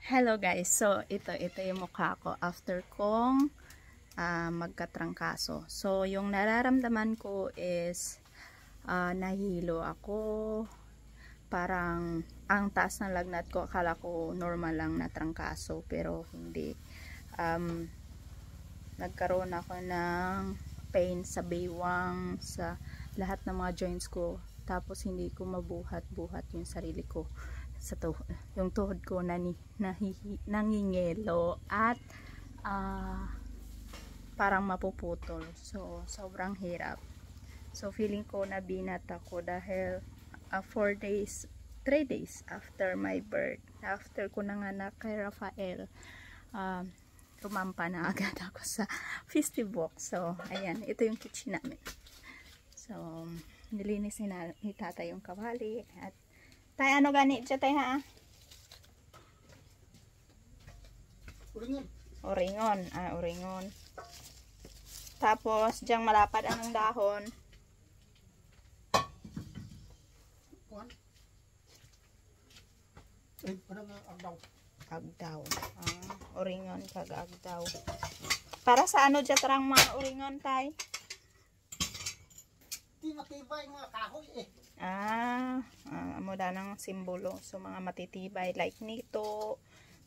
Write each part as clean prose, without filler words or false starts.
Hello guys, so ito yung mukha ko after kong magkatrangkaso. So yung nararamdaman ko is nahilo ako, parang ang taas ng lagnat ko, akala ko normal lang na trangkaso pero hindi. Nagkaroon ako ng pain sa baywang, sa lahat ng mga joints ko, tapos hindi ko mabuhat-buhat yung sarili ko. Yung tuhod ko nangingelo at parang mapuputol. So sobrang hirap. So feeling ko na binat ako dahil 4 days 3 days after my birth, after ko nanganak kay Rafael, tumampa na agad ako sa 50 box. So ayan, ito yung kitchen namin. So nilinis ni tata yung kawali. At tay, ano gani dyan tay ha? Oringon. Oringon. Tapos diyang malapad ang dahon. Agdaw. Oringon kag agdaw. Para sa ano dyan tarang mga oringon tay? Di matibay mga kahoy eh. Amuda ng simbolo. So mga matitibay like nito,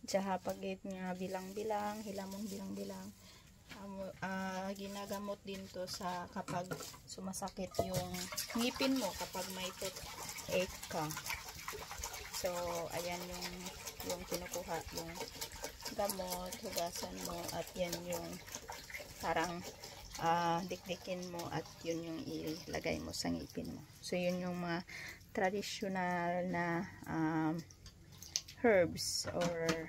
jaha pagit nga bilang-bilang, hilamon bilang-bilang. Ginagamot din to sa kapag sumasakit yung ngipin mo kapag may toothache ka. So ayan yung kinukuha yung gamot, hugasan mo, at yan yung parang dikdikin mo at yun yung ilagay mo sa ngipin mo. So yun yung mga traditional na herbs or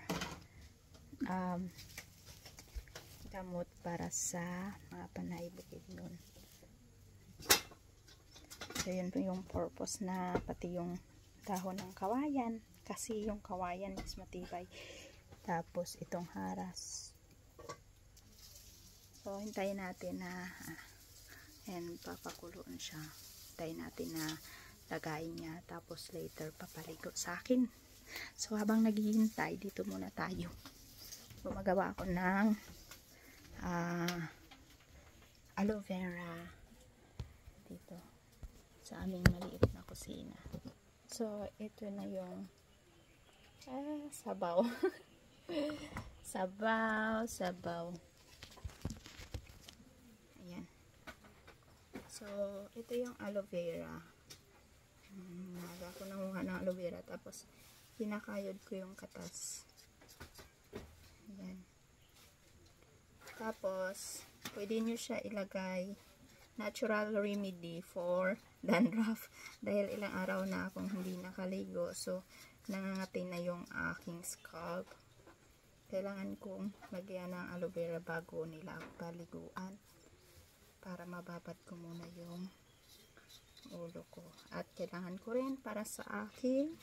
gamot para sa mga panay bukid nun. So yun po yung purpose na pati yung dahon ng kawayan, kasi yung kawayan is matibay. Tapos itong haras. So hintayin natin na and papakuloon siya. Hintayin natin na lagayin niya, tapos later papaligo sa akin. So habang naghihintay, dito muna tayo. Gumagawa ako ng aloe vera dito sa aming maliit na kusina. So ito na yung sabaw. sabaw. Ayan. So ito yung aloe vera. Naga ko nanguha ng aloe vera, tapos pinakayod ko yung katas. Ayan. Tapos pwede nyo siya ilagay natural remedy for dandruff dahil ilang araw na akong hindi nakaligo, so nangangati na yung aking scalp. Kailangan kong lagyan ng aloe vera bago nila paliguan para mababad ko muna yung ulo ko. At kailangan ko rin para sa aking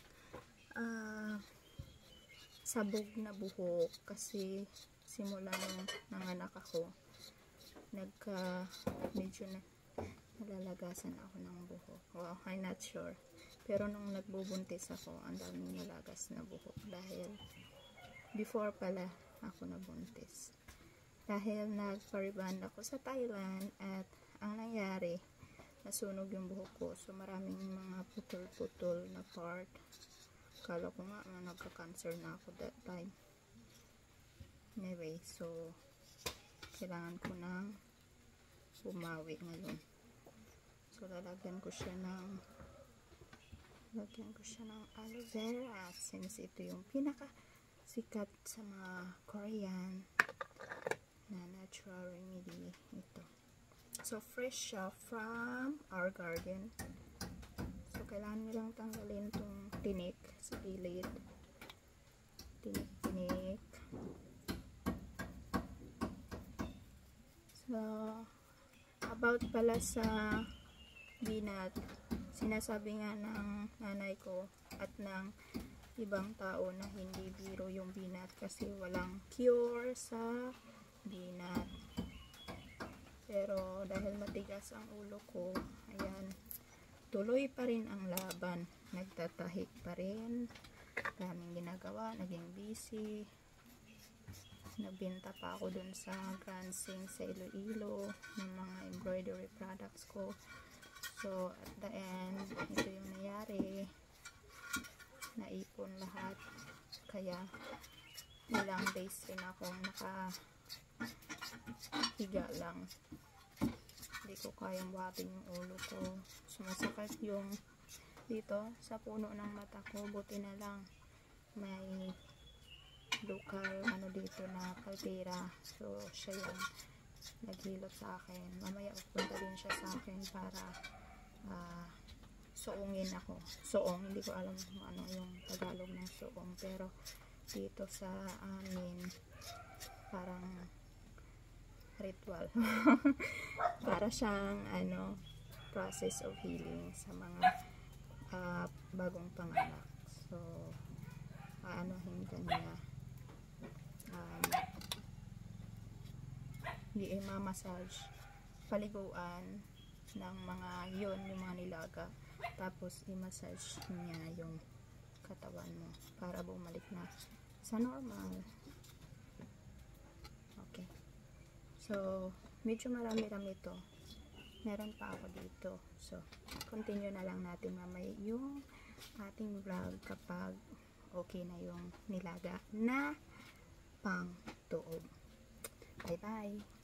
sabog na buhok, kasi simula nung nanganak ako medyo nalalagasan ako ng buhok. Well, I'm not sure, pero nung nagbubuntis ako, ang daming nalagas na buhok dahil before pala ako nabuntis, dahil nagpa-reband ako sa Thailand at ang nangyari, nasunog yung buhok ko. So maraming mga putol-putol na part. Kala ko nga nagka-cancer na ako that time. Anyway, so kailangan ko nang bumawi ngayon. So lalagyan ko siya ng aloe vera, since ito yung pinaka sikat sa mga Korean na natural remedy ito. So fresh siya from our garden. So kailangan nyo lang tanggalin itong tinik sa gilid. Tinik. So about pala sa binat, sinasabi nga ng nanay ko at ng ibang tao na hindi biro yung binat kasi walang cure sa binat. Pero dahil matigas ang ulo ko, ayan, tuloy pa rin ang laban. Nagtatahik pa rin. daming ginagawa, naging busy. Nagbenta pa ako dun sa Grand Sing sa Iloilo ng mga embroidery products ko. So at the end, ito yung nangyari, naipon lahat, kaya ilang days rin akong nakahiga lang. Hindi ko kayang buhatin yung ulo ko, sumasakit yung dito sa puno ng mata ko. Buti na lang may local dito na kaltera, so siya yung naghilot sa akin. Mamaya pupunta din siya sa akin para suungin ako. Suong, hindi ko alam kung ano yung Tagalog ng suong, pero dito sa amin parang ritual. Para siyang process of healing sa mga bagong panganak. So aanohin ka niya, hindi i-massage, paliguan ng mga yung mga nilaga, tapos i-massage niya yung katawan mo para bumalik na sa normal. Okay, so medyo marami-rami ito, meron pa ako dito, so continue na lang natin mamaya yung ating vlog kapag okay na yung nilaga na pang tuog. Bye bye.